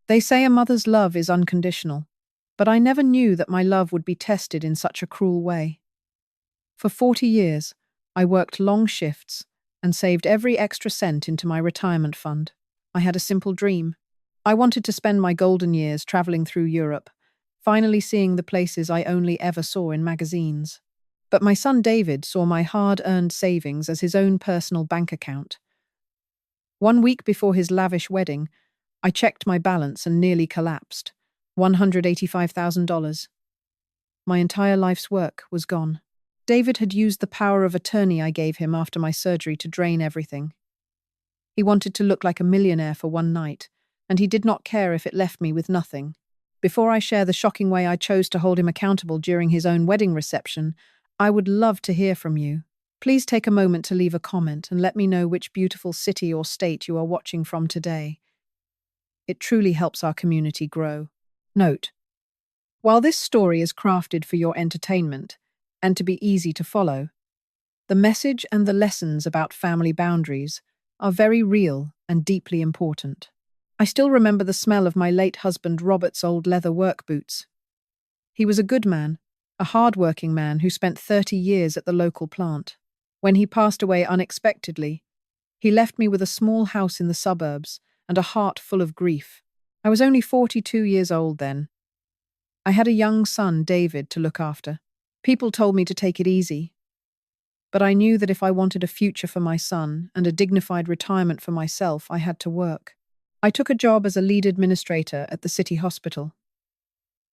They say a mother's love is unconditional, but I never knew that my love would be tested in such a cruel way. For 40 years, I worked long shifts and saved every extra cent into my retirement fund. I had a simple dream. I wanted to spend my golden years traveling through Europe, finally seeing the places I only ever saw in magazines. But my son David saw my hard-earned savings as his own personal bank account. One week before his lavish wedding, I checked my balance and nearly collapsed. $185,000. My entire life's work was gone. David had used the power of attorney I gave him after my surgery to drain everything. He wanted to look like a millionaire for one night, and he did not care if it left me with nothing. Before I share the shocking way I chose to hold him accountable during his own wedding reception, I would love to hear from you. Please take a moment to leave a comment and let me know which beautiful city or state you are watching from today. It truly helps our community grow. Note: while this story is crafted for your entertainment and to be easy to follow, the message and the lessons about family boundaries are very real and deeply important. I still remember the smell of my late husband Robert's old leather work boots. He was a good man, a hard-working man who spent 30 years at the local plant. When he passed away unexpectedly, he left me with a small house in the suburbs and a heart full of grief. I was only 42 years old then. I had a young son, David, to look after. People told me to take it easy, but I knew that if I wanted a future for my son and a dignified retirement for myself, I had to work. I took a job as a lead administrator at the city hospital.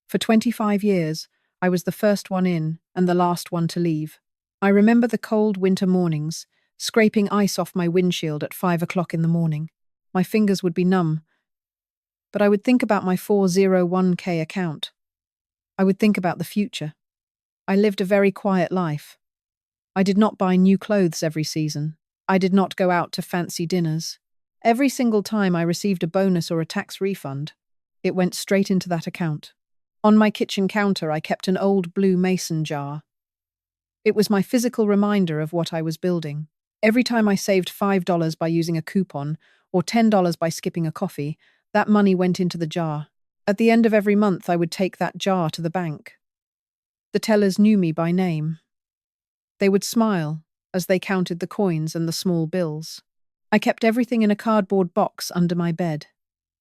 For 25 years, I was the first one in and the last one to leave. I remember the cold winter mornings, scraping ice off my windshield at 5 o'clock in the morning. My fingers would be numb, but I would think about my 401k account. I would think about the future. I lived a very quiet life. I did not buy new clothes every season. I did not go out to fancy dinners. Every single time I received a bonus or a tax refund, it went straight into that account. On my kitchen counter, I kept an old blue mason jar. It was my physical reminder of what I was building. Every time I saved $5 by using a coupon or $10 by skipping a coffee, that money went into the jar. At the end of every month, I would take that jar to the bank. The tellers knew me by name. They would smile as they counted the coins and the small bills. I kept everything in a cardboard box under my bed.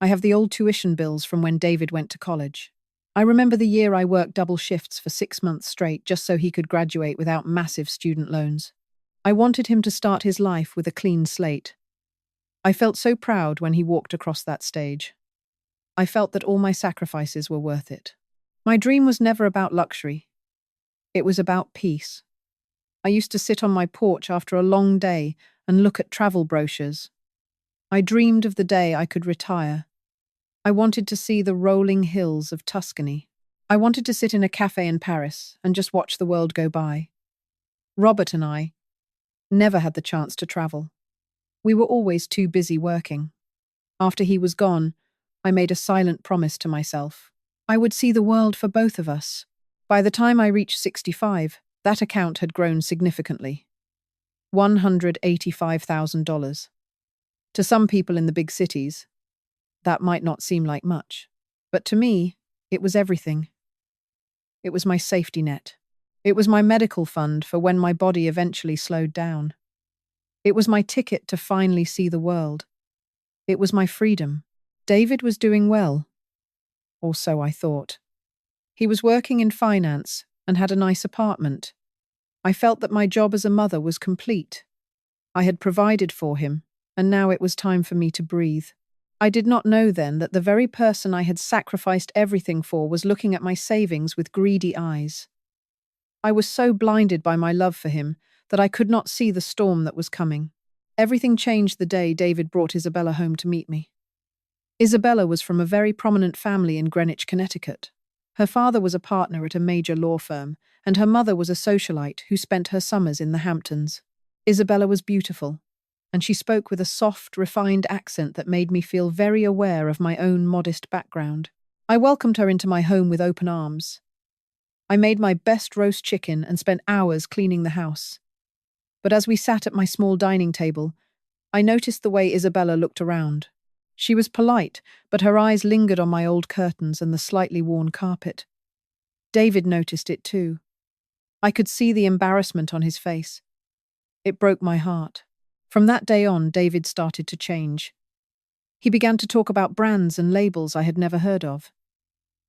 I have the old tuition bills from when David went to college. I remember the year I worked double shifts for 6 months straight just so he could graduate without massive student loans. I wanted him to start his life with a clean slate. I felt so proud when he walked across that stage. I felt that all my sacrifices were worth it. My dream was never about luxury. It was about peace. I used to sit on my porch after a long day and look at travel brochures. I dreamed of the day I could retire. I wanted to see the rolling hills of Tuscany. I wanted to sit in a cafe in Paris and just watch the world go by. Robert and I never had the chance to travel. We were always too busy working. After he was gone, I made a silent promise to myself. I would see the world for both of us. By the time I reached 65, that account had grown significantly. $185,000. To some people in the big cities, that might not seem like much. But to me, it was everything. It was my safety net. It was my medical fund for when my body eventually slowed down. It was my ticket to finally see the world. It was my freedom. David was doing well, or so I thought. He was working in finance and had a nice apartment. I felt that my job as a mother was complete. I had provided for him, and now it was time for me to breathe. I did not know then that the very person I had sacrificed everything for was looking at my savings with greedy eyes. I was so blinded by my love for him that I could not see the storm that was coming. Everything changed the day David brought Isabella home to meet me. Isabella was from a very prominent family in Greenwich, Connecticut. Her father was a partner at a major law firm, and her mother was a socialite who spent her summers in the Hamptons. Isabella was beautiful, and she spoke with a soft, refined accent that made me feel very aware of my own modest background. I welcomed her into my home with open arms. I made my best roast chicken and spent hours cleaning the house. But as we sat at my small dining table, I noticed the way Isabella looked around. She was polite, but her eyes lingered on my old curtains and the slightly worn carpet. David noticed it too. I could see the embarrassment on his face. It broke my heart. From that day on, David started to change. He began to talk about brands and labels I had never heard of.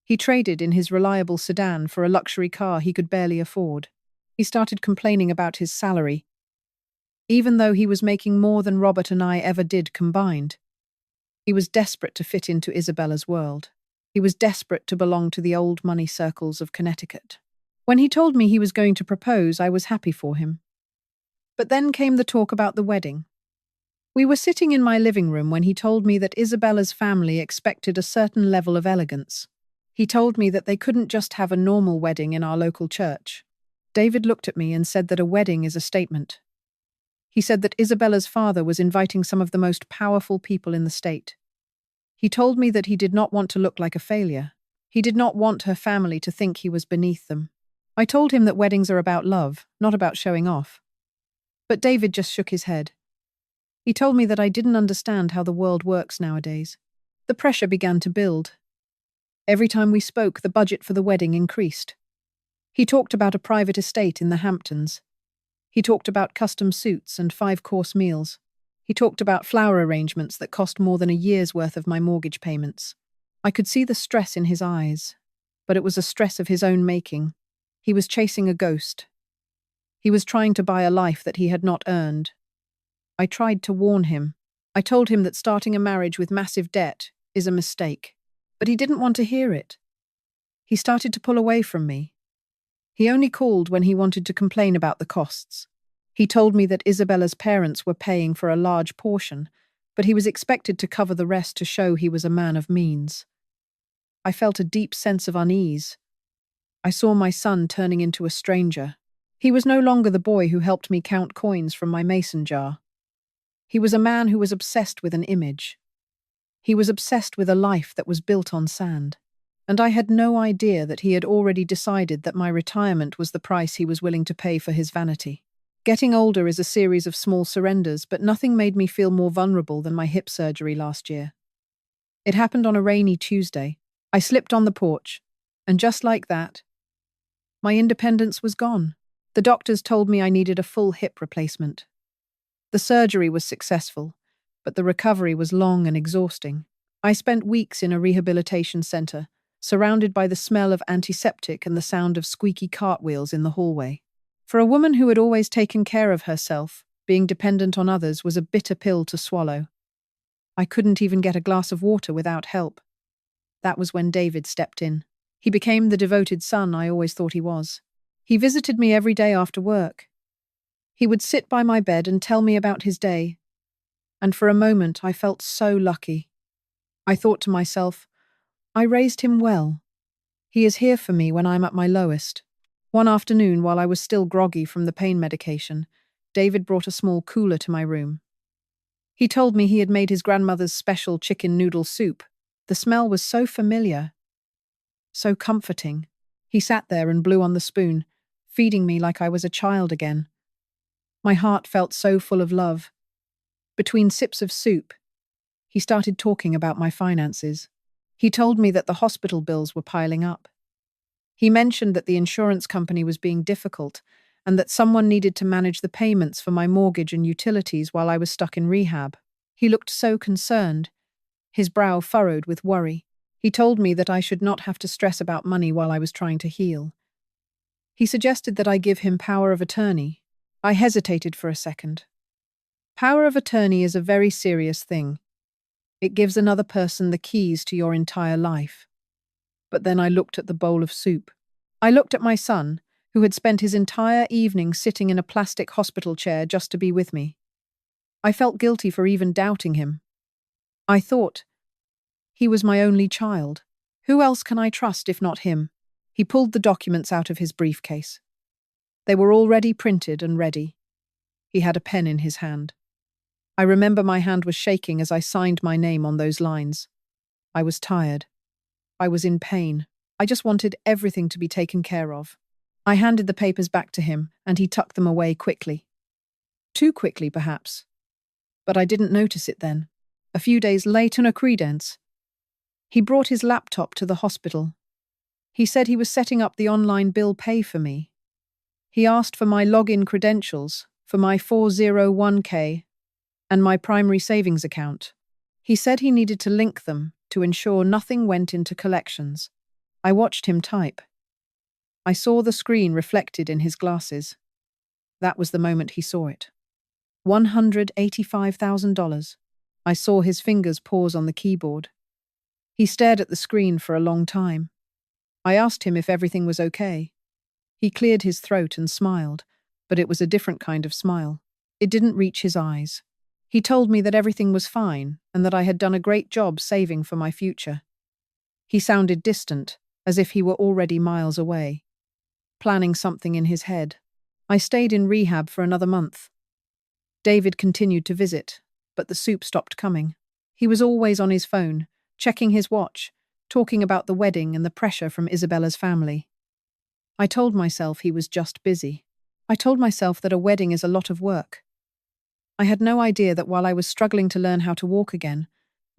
He traded in his reliable sedan for a luxury car he could barely afford. He started complaining about his salary, even though he was making more than Robert and I ever did combined. He was desperate to fit into Isabella's world. He was desperate to belong to the old money circles of Connecticut. When he told me he was going to propose, I was happy for him. But then came the talk about the wedding. We were sitting in my living room when he told me that Isabella's family expected a certain level of elegance. He told me that they couldn't just have a normal wedding in our local church. David looked at me and said that a wedding is a statement. He said that Isabella's father was inviting some of the most powerful people in the state. He told me that he did not want to look like a failure. He did not want her family to think he was beneath them. I told him that weddings are about love, not about showing off. But David just shook his head. He told me that I didn't understand how the world works nowadays. The pressure began to build. Every time we spoke, the budget for the wedding increased. He talked about a private estate in the Hamptons. He talked about custom suits and 5-course meals. He talked about flower arrangements that cost more than a year's worth of my mortgage payments. I could see the stress in his eyes, but it was a stress of his own making. He was chasing a ghost. He was trying to buy a life that he had not earned. I tried to warn him. I told him that starting a marriage with massive debt is a mistake, but he didn't want to hear it. He started to pull away from me. He only called when he wanted to complain about the costs. He told me that Isabella's parents were paying for a large portion, but he was expected to cover the rest to show he was a man of means. I felt a deep sense of unease. I saw my son turning into a stranger. He was no longer the boy who helped me count coins from my mason jar. He was a man who was obsessed with an image. He was obsessed with a life that was built on sand. And I had no idea that he had already decided that my retirement was the price he was willing to pay for his vanity. Getting older is a series of small surrenders, but nothing made me feel more vulnerable than my hip surgery last year. It happened on a rainy Tuesday. I slipped on the porch, and just like that, my independence was gone. The doctors told me I needed a full hip replacement. The surgery was successful, but the recovery was long and exhausting. I spent weeks in a rehabilitation center, surrounded by the smell of antiseptic and the sound of squeaky cartwheels in the hallway. For a woman who had always taken care of herself, being dependent on others was a bitter pill to swallow. I couldn't even get a glass of water without help. That was when David stepped in. He became the devoted son I always thought he was. He visited me every day after work. He would sit by my bed and tell me about his day. And for a moment I felt so lucky. I thought to myself, I raised him well. He is here for me when I'm at my lowest. One afternoon, while I was still groggy from the pain medication, David brought a small cooler to my room. He told me he had made his grandmother's special chicken noodle soup. The smell was so familiar, so comforting. He sat there and blew on the spoon, feeding me like I was a child again. My heart felt so full of love. Between sips of soup, he started talking about my finances. He told me that the hospital bills were piling up. He mentioned that the insurance company was being difficult and that someone needed to manage the payments for my mortgage and utilities while I was stuck in rehab. He looked so concerned, his brow furrowed with worry. He told me that I should not have to stress about money while I was trying to heal. He suggested that I give him power of attorney. I hesitated for a second. Power of attorney is a very serious thing. It gives another person the keys to your entire life. But then I looked at the bowl of soup. I looked at my son, who had spent his entire evening sitting in a plastic hospital chair just to be with me. I felt guilty for even doubting him. I thought, he was my only child. Who else can I trust if not him? He pulled the documents out of his briefcase. They were already printed and ready. He had a pen in his hand. I remember my hand was shaking as I signed my name on those lines. I was tired. I was in pain. I just wanted everything to be taken care of. I handed the papers back to him, and he tucked them away quickly. Too quickly, perhaps. But I didn't notice it then. A few days later, no credence. He brought his laptop to the hospital. He said he was setting up the online bill pay for me. He asked for my login credentials for my 401k and my primary savings account. He said he needed to link them to ensure nothing went into collections. I watched him type. I saw the screen reflected in his glasses. That was the moment he saw it. $185,000. I saw his fingers pause on the keyboard. He stared at the screen for a long time. I asked him if everything was okay. He cleared his throat and smiled, but it was a different kind of smile. It didn't reach his eyes. He told me that everything was fine and that I had done a great job saving for my future. He sounded distant, as if he were already miles away, planning something in his head. I stayed in rehab for another month. David continued to visit, but the soup stopped coming. He was always on his phone, checking his watch, talking about the wedding and the pressure from Isabella's family. I told myself he was just busy. I told myself that a wedding is a lot of work. I had no idea that while I was struggling to learn how to walk again,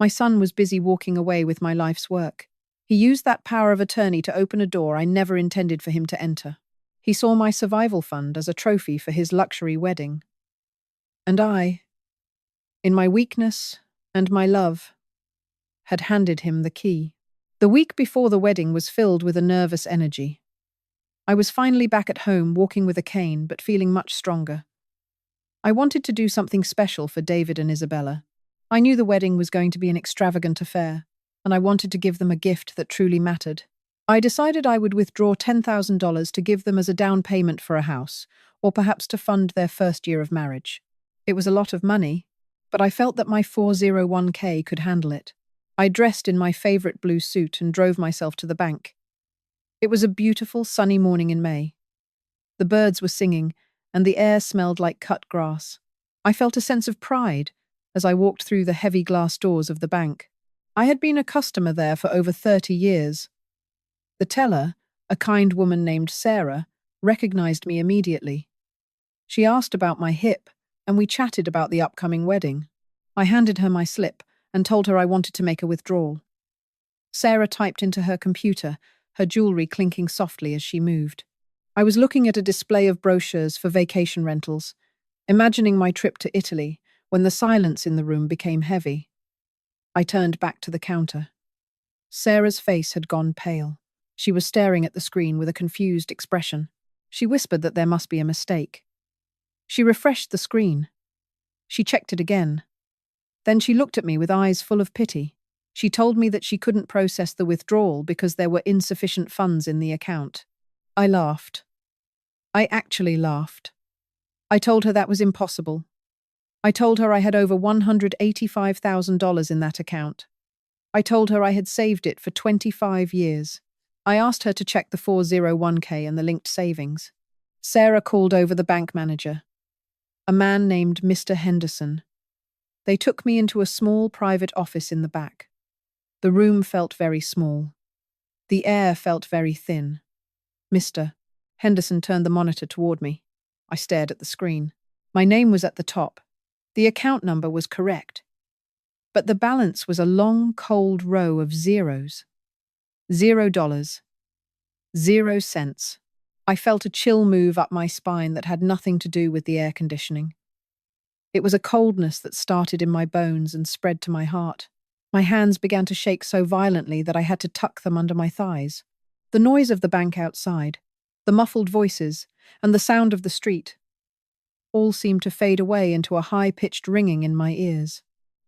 my son was busy walking away with my life's work. He used that power of attorney to open a door I never intended for him to enter. He saw my survival fund as a trophy for his luxury wedding. And I, in my weakness and my love, had handed him the key. The week before the wedding was filled with a nervous energy. I was finally back at home, walking with a cane, but feeling much stronger. I wanted to do something special for David and Isabella. I knew the wedding was going to be an extravagant affair, and I wanted to give them a gift that truly mattered. I decided I would withdraw $10,000 to give them as a down payment for a house, or perhaps to fund their first year of marriage. It was a lot of money, but I felt that my 401k could handle it. I dressed in my favorite blue suit and drove myself to the bank. It was a beautiful, sunny morning in May. The birds were singing, and the air smelled like cut grass. I felt a sense of pride as I walked through the heavy glass doors of the bank. I had been a customer there for over 30 years. The teller, a kind woman named Sarah, recognized me immediately. She asked about my hip, and we chatted about the upcoming wedding. I handed her my slip and told her I wanted to make a withdrawal. Sarah typed into her computer, her jewelry clinking softly as she moved. I was looking at a display of brochures for vacation rentals, imagining my trip to Italy, when the silence in the room became heavy. I turned back to the counter. Sarah's face had gone pale. She was staring at the screen with a confused expression. She whispered that there must be a mistake. She refreshed the screen. She checked it again. Then she looked at me with eyes full of pity. She told me that she couldn't process the withdrawal because there were insufficient funds in the account. I laughed. I actually laughed. I told her that was impossible. I told her I had over $185,000 in that account. I told her I had saved it for 25 years. I asked her to check the 401k and the linked savings. Sarah called over the bank manager, a man named Mr. Henderson. They took me into a small private office in the back. The room felt very small. The air felt very thin. Mr. Henderson turned the monitor toward me. I stared at the screen. My name was at the top. The account number was correct. But the balance was a long, cold row of zeros. $0. 0 cents. I felt a chill move up my spine that had nothing to do with the air conditioning. It was a coldness that started in my bones and spread to my heart. My hands began to shake so violently that I had to tuck them under my thighs. The noise of the bank outside, the muffled voices, and the sound of the street all seemed to fade away into a high-pitched ringing in my ears.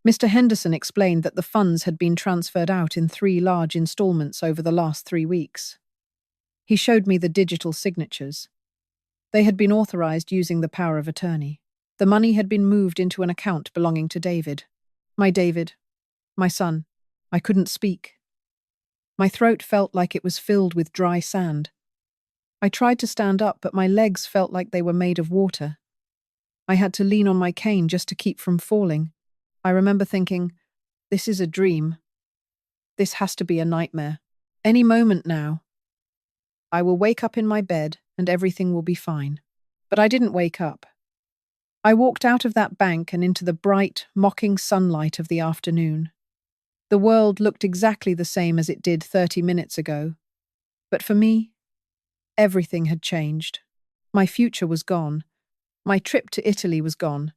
Mr. Henderson explained that the funds had been transferred out in 3 large installments over the last 3 weeks. He showed me the digital signatures. They had been authorized using the power of attorney. The money had been moved into an account belonging to David. My David. My son. I couldn't speak. My throat felt like it was filled with dry sand. I tried to stand up, but my legs felt like they were made of water. I had to lean on my cane just to keep from falling. I remember thinking, this is a dream. This has to be a nightmare. Any moment now. I will wake up in my bed and everything will be fine. But I didn't wake up. I walked out of that bank and into the bright, mocking sunlight of the afternoon. The world looked exactly the same as it did 30 minutes ago. But for me, everything had changed. My future was gone. My trip to Italy was gone.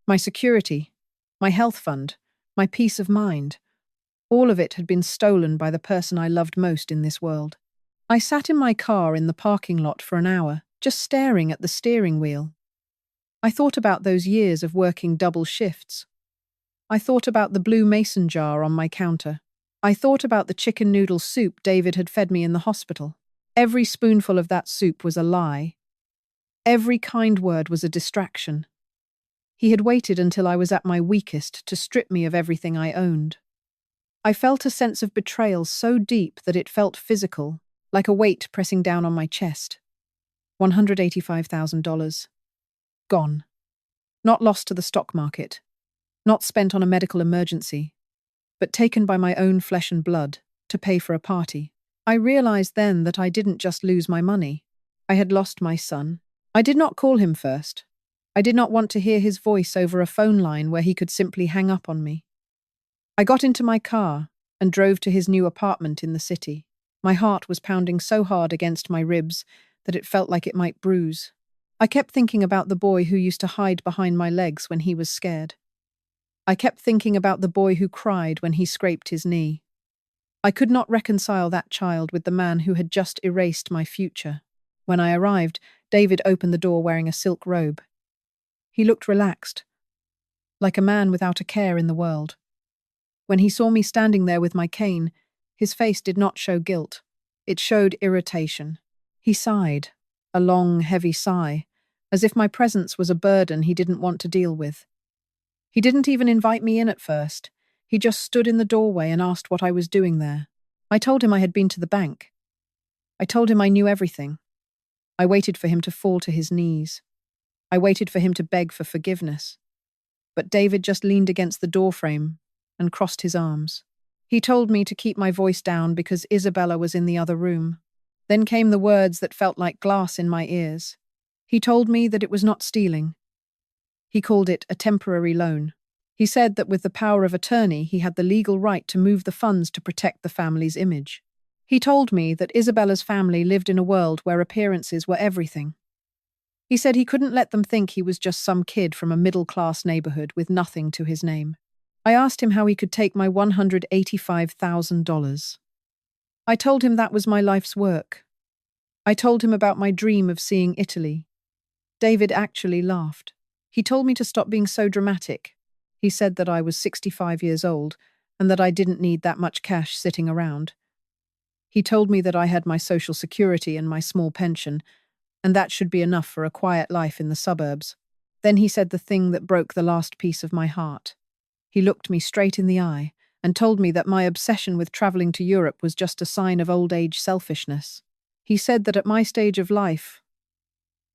My security, my health fund, my peace of mind, all of it had been stolen by the person I loved most in this world. I sat in my car in the parking lot for an hour, just staring at the steering wheel. I thought about those years of working double shifts. I thought about the blue mason jar on my counter. I thought about the chicken noodle soup David had fed me in the hospital. Every spoonful of that soup was a lie. Every kind word was a distraction. He had waited until I was at my weakest to strip me of everything I owned. I felt a sense of betrayal so deep that it felt physical, like a weight pressing down on my chest. $185,000. Gone. Not lost to the stock market. Not spent on a medical emergency. But taken by my own flesh and blood to pay for a party. I realized then that I didn't just lose my money. I had lost my son. I did not call him first. I did not want to hear his voice over a phone line where he could simply hang up on me. I got into my car and drove to his new apartment in the city. My heart was pounding so hard against my ribs that it felt like it might bruise. I kept thinking about the boy who used to hide behind my legs when he was scared. I kept thinking about the boy who cried when he scraped his knee. I could not reconcile that child with the man who had just erased my future. When I arrived, David opened the door wearing a silk robe. He looked relaxed, like a man without a care in the world. When he saw me standing there with my cane, his face did not show guilt. It showed irritation. He sighed, a long, heavy sigh, as if my presence was a burden he didn't want to deal with. He didn't even invite me in at first. He just stood in the doorway and asked what I was doing there. I told him I had been to the bank. I told him I knew everything. I waited for him to fall to his knees. I waited for him to beg for forgiveness. But David just leaned against the doorframe and crossed his arms. He told me to keep my voice down because Isabella was in the other room. Then came the words that felt like glass in my ears. He told me that it was not stealing. He called it a temporary loan. He said that with the power of attorney, he had the legal right to move the funds to protect the family's image. He told me that Isabella's family lived in a world where appearances were everything. He said he couldn't let them think he was just some kid from a middle-class neighborhood with nothing to his name. I asked him how he could take my $185,000. I told him that was my life's work. I told him about my dream of seeing Italy. David actually laughed. He told me to stop being so dramatic. He said that I was 65 years old and that I didn't need that much cash sitting around. He told me that I had my social security and my small pension, and that should be enough for a quiet life in the suburbs. Then he said the thing that broke the last piece of my heart. He looked me straight in the eye and told me that my obsession with traveling to Europe was just a sign of old-age selfishness. He said that at my stage of life,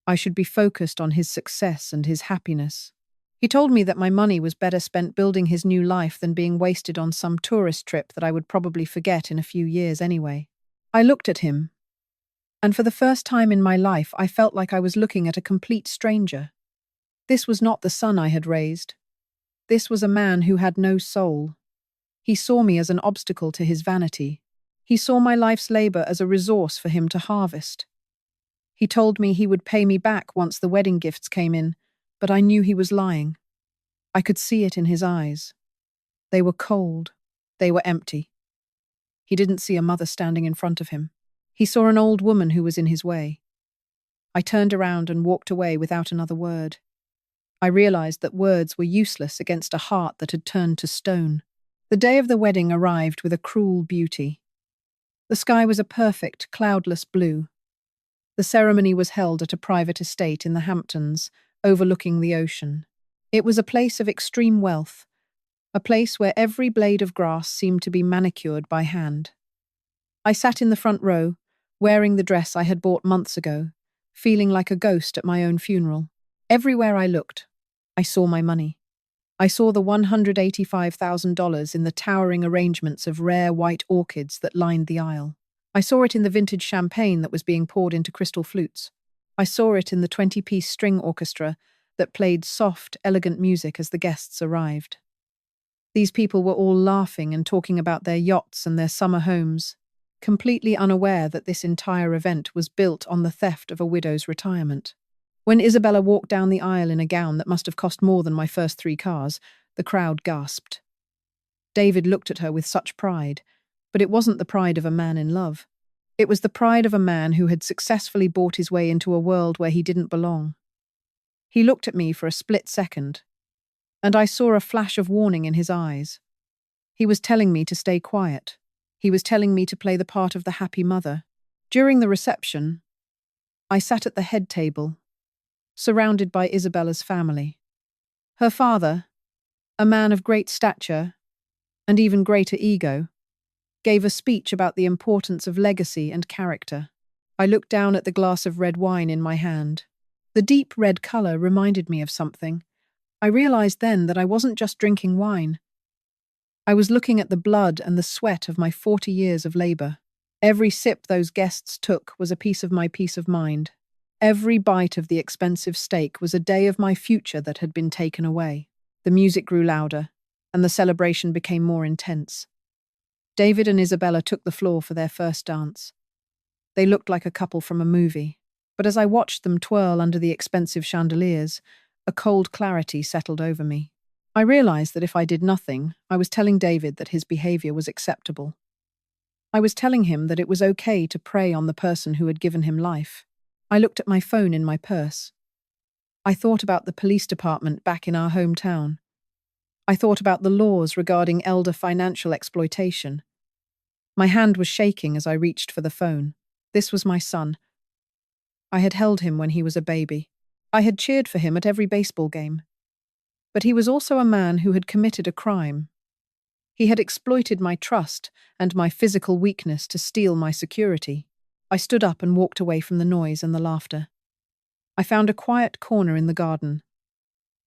I should be focused on his success and his happiness. He told me that my money was better spent building his new life than being wasted on some tourist trip that I would probably forget in a few years anyway. I looked at him, and for the first time in my life, I felt like I was looking at a complete stranger. This was not the son I had raised. This was a man who had no soul. He saw me as an obstacle to his vanity. He saw my life's labor as a resource for him to harvest. He told me he would pay me back once the wedding gifts came in, but I knew he was lying. I could see it in his eyes. They were cold. They were empty. He didn't see a mother standing in front of him. He saw an old woman who was in his way. I turned around and walked away without another word. I realized that words were useless against a heart that had turned to stone. The day of the wedding arrived with a cruel beauty. The sky was a perfect, cloudless blue. The ceremony was held at a private estate in the Hamptons, overlooking the ocean. It was a place of extreme wealth, a place where every blade of grass seemed to be manicured by hand. I sat in the front row, wearing the dress I had bought months ago, feeling like a ghost at my own funeral. Everywhere I looked, I saw my money. I saw the $185,000 in the towering arrangements of rare white orchids that lined the aisle. I saw it in the vintage champagne that was being poured into crystal flutes. I saw it in the 20-piece string orchestra that played soft, elegant music as the guests arrived. These people were all laughing and talking about their yachts and their summer homes, completely unaware that this entire event was built on the theft of a widow's retirement. When Isabella walked down the aisle in a gown that must have cost more than my first 3 cars, the crowd gasped. David looked at her with such pride, but it wasn't the pride of a man in love. It was the pride of a man who had successfully bought his way into a world where he didn't belong. He looked at me for a split second, and I saw a flash of warning in his eyes. He was telling me to stay quiet. He was telling me to play the part of the happy mother. During the reception, I sat at the head table, surrounded by Isabella's family. Her father, a man of great stature and even greater ego, gave a speech about the importance of legacy and character. I looked down at the glass of red wine in my hand. The deep red color reminded me of something. I realized then that I wasn't just drinking wine. I was looking at the blood and the sweat of my 40 years of labor. Every sip those guests took was a piece of my peace of mind. Every bite of the expensive steak was a day of my future that had been taken away. The music grew louder, and the celebration became more intense. David and Isabella took the floor for their first dance. They looked like a couple from a movie, but as I watched them twirl under the expensive chandeliers, a cold clarity settled over me. I realized that if I did nothing, I was telling David that his behavior was acceptable. I was telling him that it was okay to prey on the person who had given him life. I looked at my phone in my purse. I thought about the police department back in our hometown. I thought about the laws regarding elder financial exploitation. My hand was shaking as I reached for the phone. This was my son. I had held him when he was a baby. I had cheered for him at every baseball game. But he was also a man who had committed a crime. He had exploited my trust and my physical weakness to steal my security. I stood up and walked away from the noise and the laughter. I found a quiet corner in the garden,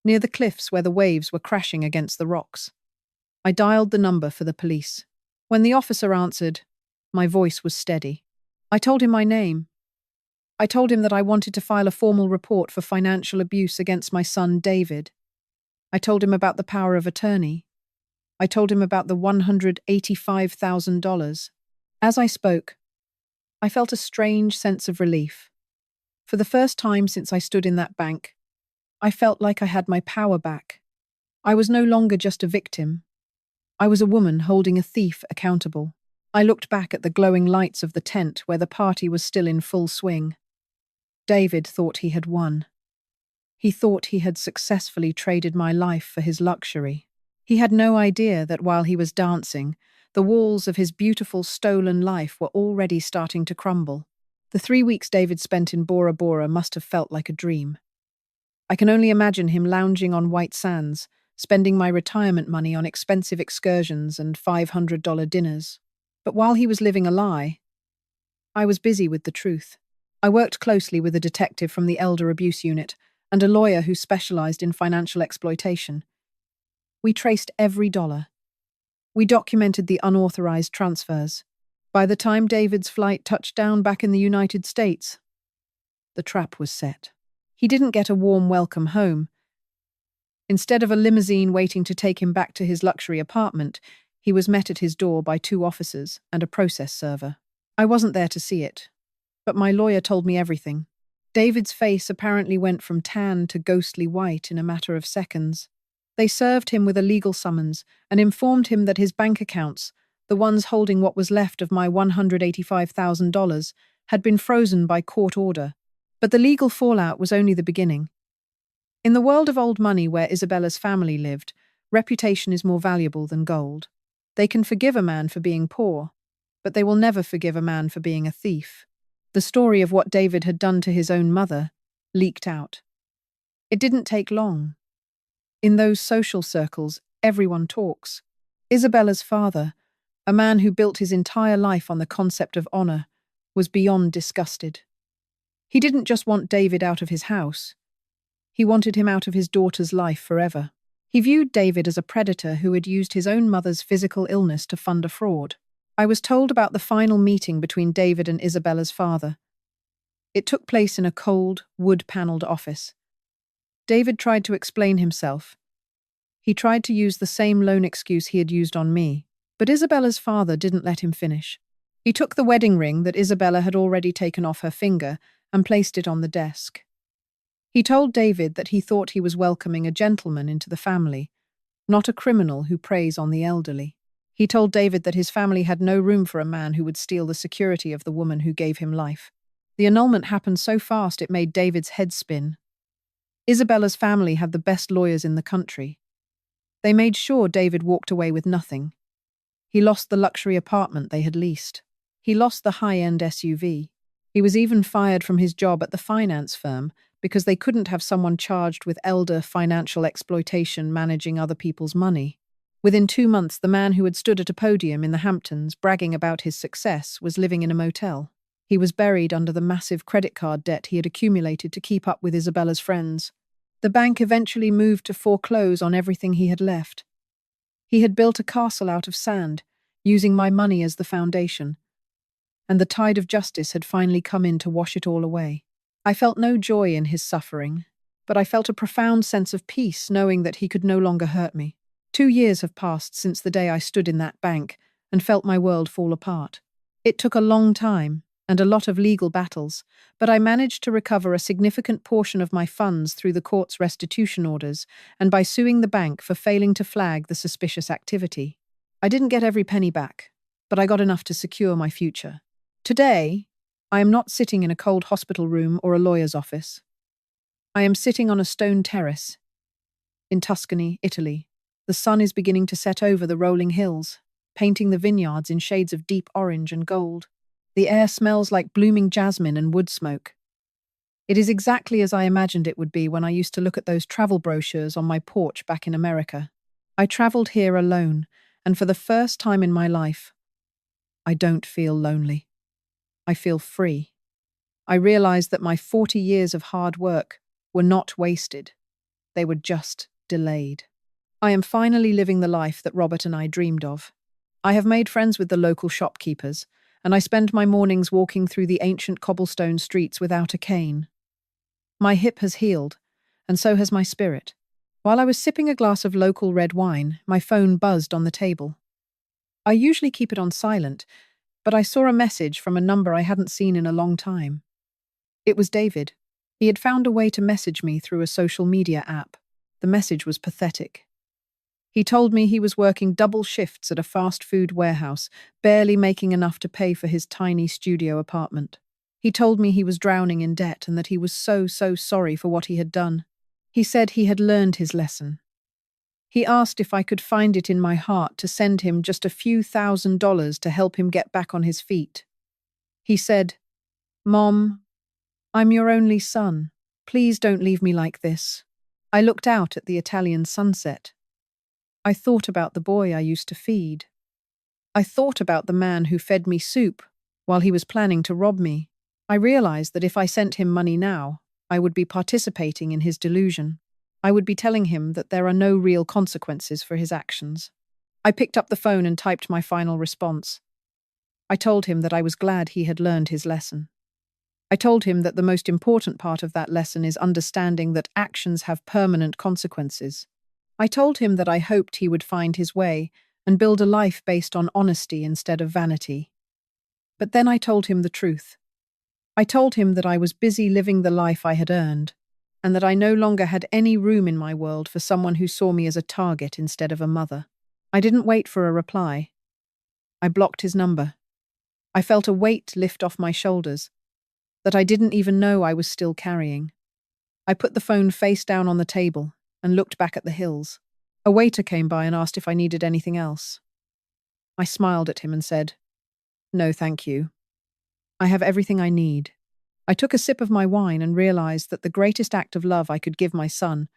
near the cliffs where the waves were crashing against the rocks. I dialed the number for the police. When the officer answered, my voice was steady. I told him my name. I told him that I wanted to file a formal report for financial abuse against my son, David. I told him about the power of attorney. I told him about the $185,000. As I spoke, I felt a strange sense of relief. For the first time since I stood in that bank, I felt like I had my power back. I was no longer just a victim. I was a woman holding a thief accountable. I looked back at the glowing lights of the tent where the party was still in full swing. David thought he had won. He thought he had successfully traded my life for his luxury. He had no idea that while he was dancing, the walls of his beautiful stolen life were already starting to crumble. The 3 weeks David spent in Bora Bora must have felt like a dream. I can only imagine him lounging on white sands, spending my retirement money on expensive excursions and $500 dinners. But while he was living a lie, I was busy with the truth. I worked closely with a detective from the Elder Abuse Unit and a lawyer who specialized in financial exploitation. We traced every dollar. We documented the unauthorized transfers. By the time David's flight touched down back in the United States, the trap was set. He didn't get a warm welcome home. Instead of a limousine waiting to take him back to his luxury apartment, he was met at his door by 2 officers and a process server. I wasn't there to see it, but my lawyer told me everything. David's face apparently went from tan to ghostly white in a matter of seconds. They served him with a legal summons and informed him that his bank accounts, the ones holding what was left of my $185,000, had been frozen by court order. But the legal fallout was only the beginning. In the world of old money where Isabella's family lived, reputation is more valuable than gold. They can forgive a man for being poor, but they will never forgive a man for being a thief. The story of what David had done to his own mother leaked out. It didn't take long. In those social circles, everyone talks. Isabella's father, a man who built his entire life on the concept of honor, was beyond disgusted. He didn't just want David out of his house. He wanted him out of his daughter's life forever. He viewed David as a predator who had used his own mother's physical illness to fund a fraud. I was told about the final meeting between David and Isabella's father. It took place in a cold, wood-paneled office. David tried to explain himself. He tried to use the same loan excuse he had used on me, but Isabella's father didn't let him finish. He took the wedding ring that Isabella had already taken off her finger and placed it on the desk. He told David that he thought he was welcoming a gentleman into the family, not a criminal who preys on the elderly. He told David that his family had no room for a man who would steal the security of the woman who gave him life. The annulment happened so fast it made David's head spin. Isabella's family had the best lawyers in the country. They made sure David walked away with nothing. He lost the luxury apartment they had leased. He lost the high-end SUV. He was even fired from his job at the finance firm because they couldn't have someone charged with elder financial exploitation managing other people's money. Within 2 months, the man who had stood at a podium in the Hamptons bragging about his success was living in a motel. He was buried under the massive credit card debt he had accumulated to keep up with Isabella's friends. The bank eventually moved to foreclose on everything he had left. He had built a castle out of sand, using my money as the foundation, and the tide of justice had finally come in to wash it all away. I felt no joy in his suffering, but I felt a profound sense of peace knowing that he could no longer hurt me. 2 years have passed since the day I stood in that bank and felt my world fall apart. It took a long time and a lot of legal battles, but I managed to recover a significant portion of my funds through the court's restitution orders and by suing the bank for failing to flag the suspicious activity. I didn't get every penny back, but I got enough to secure my future. Today, I am not sitting in a cold hospital room or a lawyer's office. I am sitting on a stone terrace in Tuscany, Italy. The sun is beginning to set over the rolling hills, painting the vineyards in shades of deep orange and gold. The air smells like blooming jasmine and wood smoke. It is exactly as I imagined it would be when I used to look at those travel brochures on my porch back in America. I traveled here alone, and for the first time in my life, I don't feel lonely. I feel free. I realized that my 40 years of hard work were not wasted. They were just delayed. I am finally living the life that Robert and I dreamed of. I have made friends with the local shopkeepers, and I spend my mornings walking through the ancient cobblestone streets without a cane. My hip has healed, and so has my spirit. While I was sipping a glass of local red wine, my phone buzzed on the table. I usually keep it on silent, but I saw a message from a number I hadn't seen in a long time. It was David. He had found a way to message me through a social media app. The message was pathetic. He told me he was working double shifts at a fast food warehouse, barely making enough to pay for his tiny studio apartment. He told me he was drowning in debt and that he was so sorry for what he had done. He said he had learned his lesson. He asked if I could find it in my heart to send him just a few $1,000s to help him get back on his feet. He said, "Mom, I'm your only son. Please don't leave me like this." I looked out at the Italian sunset. I thought about the boy I used to feed. I thought about the man who fed me soup while he was planning to rob me. I realized that if I sent him money now, I would be participating in his delusion. I would be telling him that there are no real consequences for his actions. I picked up the phone and typed my final response. I told him that I was glad he had learned his lesson. I told him that the most important part of that lesson is understanding that actions have permanent consequences. I told him that I hoped he would find his way and build a life based on honesty instead of vanity. But then I told him the truth. I told him that I was busy living the life I had earned, and that I no longer had any room in my world for someone who saw me as a target instead of a mother. I didn't wait for a reply. I blocked his number. I felt a weight lift off my shoulders that I didn't even know I was still carrying. I put the phone face down on the table and looked back at the hills. A waiter came by and asked if I needed anything else. I smiled at him and said, "No, thank you. I have everything I need." I took a sip of my wine and realized that the greatest act of love I could give my son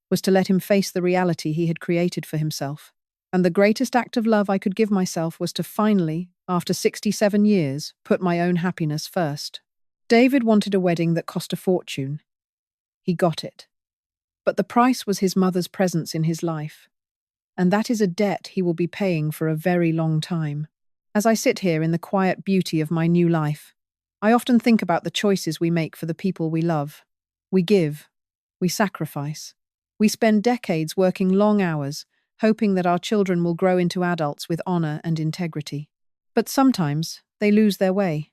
was to let him face the reality he had created for himself. And the greatest act of love I could give myself was to finally, after 67 years, put my own happiness first. David wanted a wedding that cost a fortune. He got it. But the price was his mother's presence in his life. And that is a debt he will be paying for a very long time. As I sit here in the quiet beauty of my new life, I often think about the choices we make for the people we love. We give, We sacrifice. We spend decades working long hours, hoping that our children will grow into adults with honor and integrity. But sometimes they lose their way.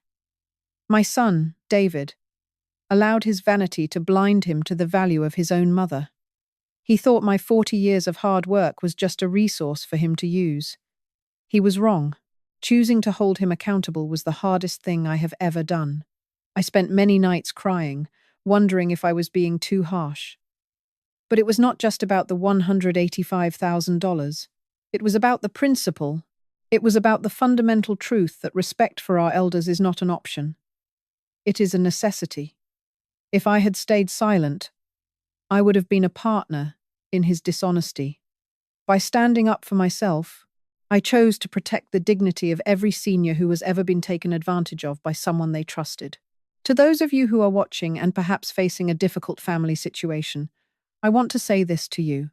My son, David, allowed his vanity to blind him to the value of his own mother. He thought my 40 years of hard work was just a resource for him to use. He was wrong. Choosing to hold him accountable was the hardest thing I have ever done. I spent many nights crying, wondering if I was being too harsh. But it was not just about the $185,000. It was about the principle. It was about the fundamental truth that respect for our elders is not an option. It is a necessity. If I had stayed silent, I would have been a partner in his dishonesty. By standing up for myself, I chose to protect the dignity of every senior who has ever been taken advantage of by someone they trusted. To those of you who are watching and perhaps facing a difficult family situation, I want to say this to you.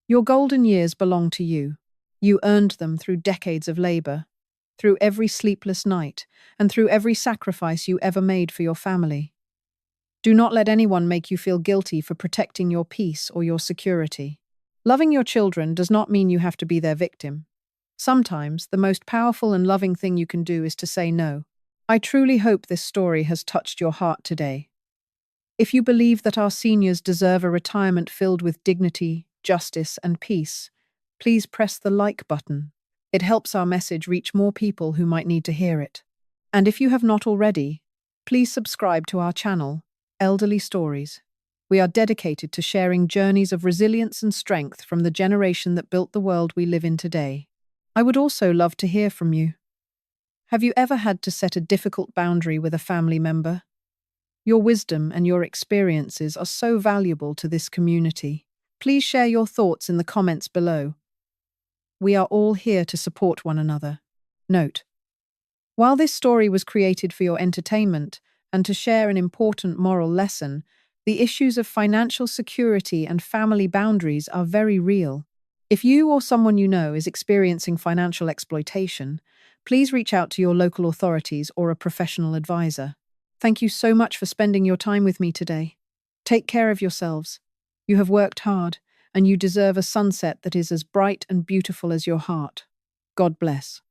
Your golden years belong to you. You earned them through decades of labor, through every sleepless night, and through every sacrifice you ever made for your family. Do not let anyone make you feel guilty for protecting your peace or your security. Loving your children does not mean you have to be their victim. Sometimes, the most powerful and loving thing you can do is to say no. I truly hope this story has touched your heart today. If you believe that our seniors deserve a retirement filled with dignity, justice, and peace, please press the like button. It helps our message reach more people who might need to hear it. And if you have not already, please subscribe to our channel, Elderly Stories. We are dedicated to sharing journeys of resilience and strength from the generation that built the world we live in today. I would also love to hear from you. Have you ever had to set a difficult boundary with a family member? Your wisdom and your experiences are so valuable to this community. Please share your thoughts in the comments below. We are all here to support one another. Note: while this story was created for your entertainment and to share an important moral lesson, the issues of financial security and family boundaries are very real. If you or someone you know is experiencing financial exploitation, please reach out to your local authorities or a professional advisor. Thank you so much for spending your time with me today. Take care of yourselves. You have worked hard, and you deserve a sunset that is as bright and beautiful as your heart. God bless.